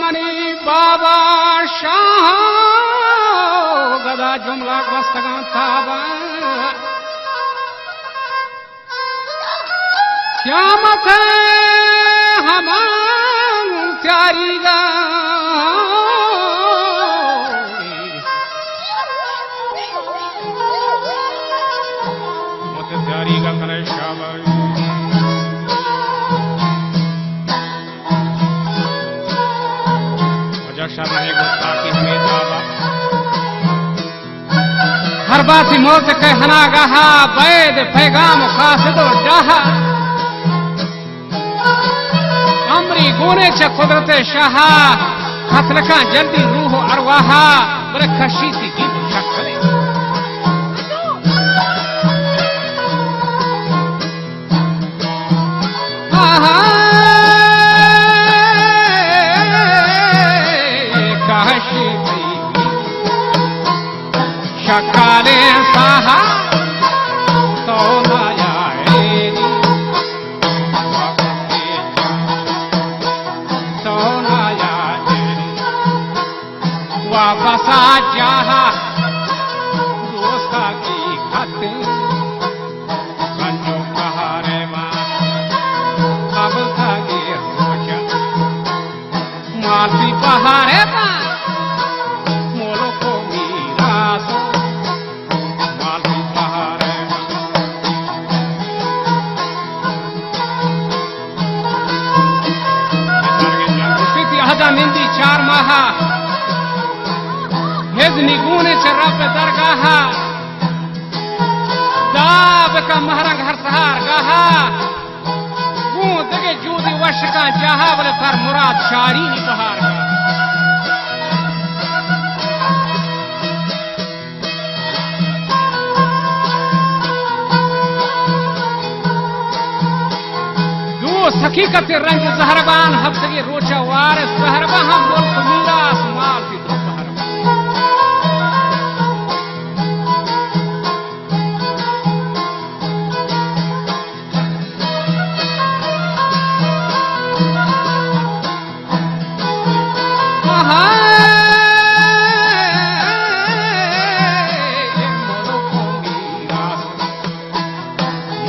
money बाबा शाह गदा जुमला मस्तगा थाबा श्यामत हमान त्यारी गा मुझे त्यारी गा करे शाबाश शर्मे गुस्ताखी में जावा हर बात मौत के हना गहा बैद पैगाम खासदो जहा अमरी गोने च कुदरत शाह खतल का जल्दी रूह अरवाहा बरे खशीती की शक्करे शकाले साहा तो नया तो नया वापस आ जहा दोस्ता की खाते संजो कहारे मां अब तक रोचा मालती पहाड़े मां निंदी 4 माह हेजनी गुने चर्रा पे दरगाहा दाब का महरंग हर सहार गाहा गूं दगे जूदी वश का जहा बले पर मुराद शारी बहार का सखी कते रंग जहरबान हम सगे रोचा वार सहरबा हम बोल सुमीरा आसमान की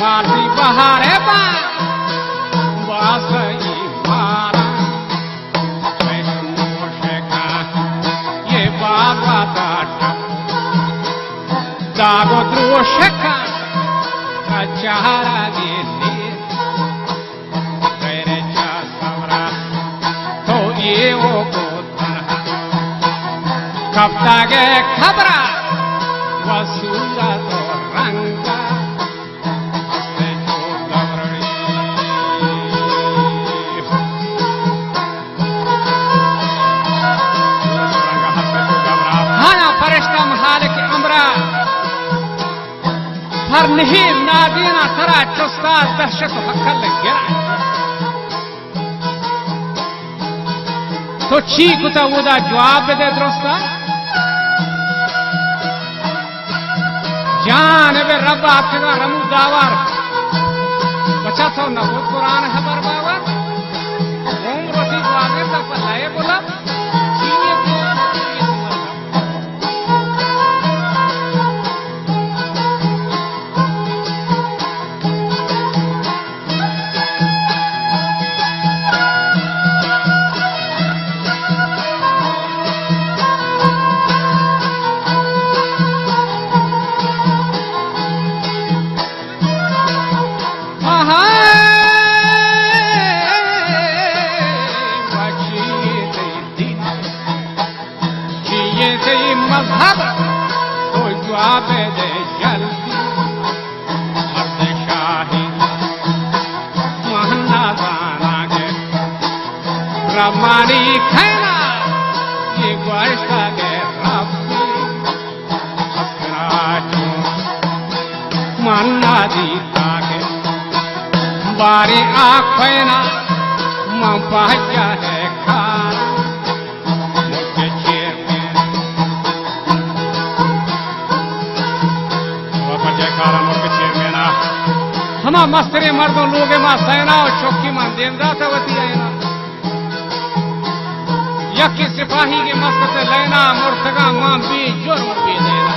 मालती बहारे बा दागो द्रोशका कचारा गेली तेरे चा सवरा तो ये वो को तन्हा कब तागे खबरा वसूला तो रंगा से जो गवरणी रंगा हसे को गवरा हाँ परिश्रम हाल के अमरा हर नहीं नादीना थरा चुस्ता दहशत हकल गिरा तो चीक तो उदा जवाब दे दोस्ता जान बे रब आपका रमू दावर बचा तो न वो कुरान खबर बावर उम्र थी आगे तक लाए बोला मजहब तो जवाब दे जल्दी मर्द शाही महना जाना के रमानी खैना ये वर्षा के रब्बी अपराजू मन्ना दीता के बारी आखैना मां पहचा है खाना हमा मस्तरे मर्दों लोगे मां सैना और चौकी मां देंदा था वती आईना यकी सिपाही के मस्त से लेना मुर्तगा मां भी जुर्म भी देना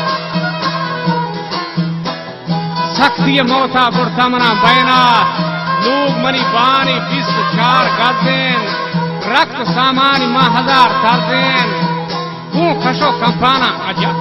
सख्ती मौता बुढ़ता मना बैना लोग मनी बानी 24 गजेन रक्त सामानी मां 1000 दर्जेन गूं खशो कंपाना अजब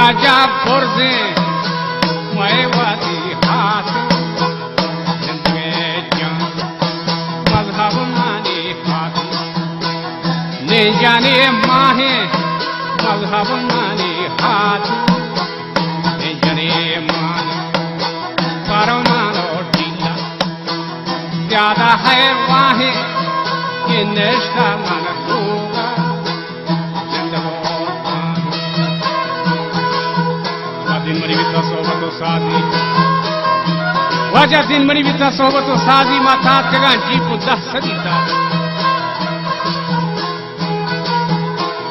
अजब पुरजे मैवादी हाथ में जान मजहब माने हाथ ले जाने माहे मजहब माने हाथ ले जाने माने परमानो ढीला ज्यादा है वाहे कि निष्ठा मन होगा दिन मनी विता सोबतो साजी वजह दिन मनी विता सोबतो साजी माता जगह जीपु 10 सदीता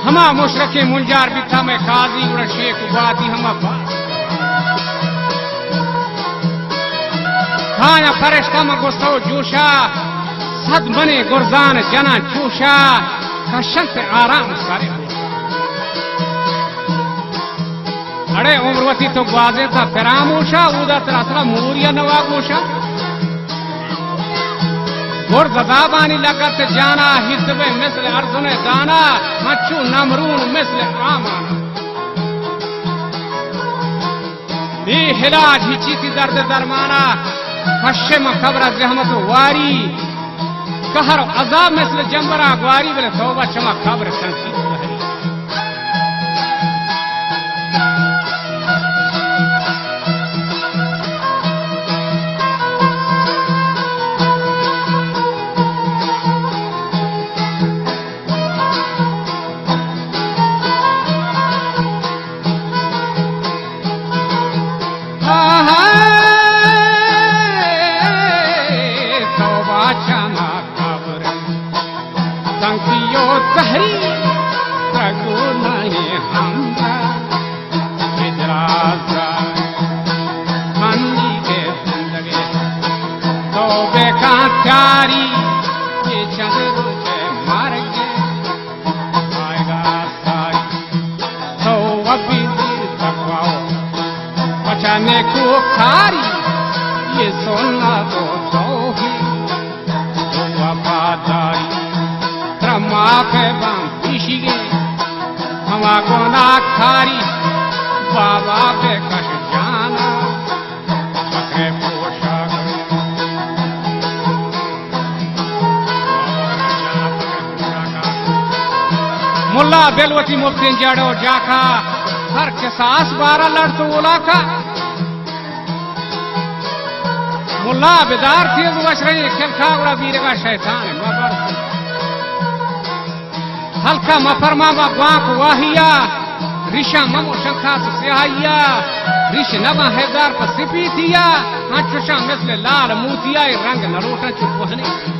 हमा मुशरके मुंजार बिता में काजी उड़ शेख बाती हमा बा खाया फरिश्ता में गुस्सो जोशा सद मने गुरजान जना चूशा कशन पे आराम करे अरे उम्रवती तो ग्वाजे था फरामोशा उदा तरसला मूरिया नवागोशा गुर ददाबानी लगत जाना हिस्बे मिसल अर्जुने दाना मच्छू नमरून मिसल आमाना दी हिलाज हिचीती दर्द दरमाना खश्म खबरा जहमत वारी कहर अजाब मिसल जंबरा ग्वारी बले तौबा चमा खबर संकी प्यारी ये चंद्र के मार के आएगा सारी तो अभी दिल तकवाओ बचाने को खारी ये सोना तो ही तो वफादारी त्रमा पे बाम पीछिए हवा को ना खारी बाबा पे कश जाना पकड़े पोशा मुल्ला बेलवती मुफ्ती जड़ो जाका हर के सास 12 लड़ तो ओला का मुल्ला बेदार थी वशरे खेल खा उड़ा वीर का शैतान मबर हल्का मफरमा बाप वाहिया ऋषा ममो शंखा सिहाइया ऋष नमा हैदार पर सिपी थिया आंचुशा मिसल लाल मूतिया रंग नरोटा चुपहने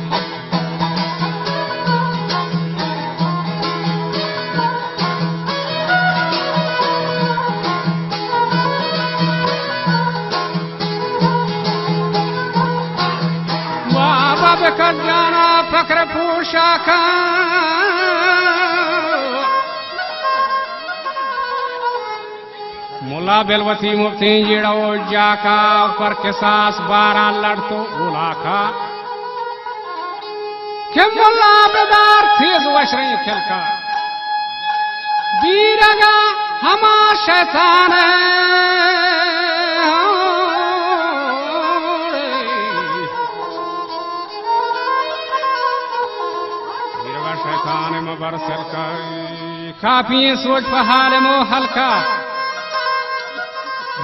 कर जाना फक्र पूशा का मुला बेलवती मुफ्ती जिड़ो जाका ऊपर के सास 12 लड़ तो बोला खा के मुला बेदार तेज वशरे खेलका बीरगा हमा शैतान बरसर काफी सोच पहाड़ मो हल्का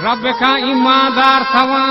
रब का ईमानदार थवा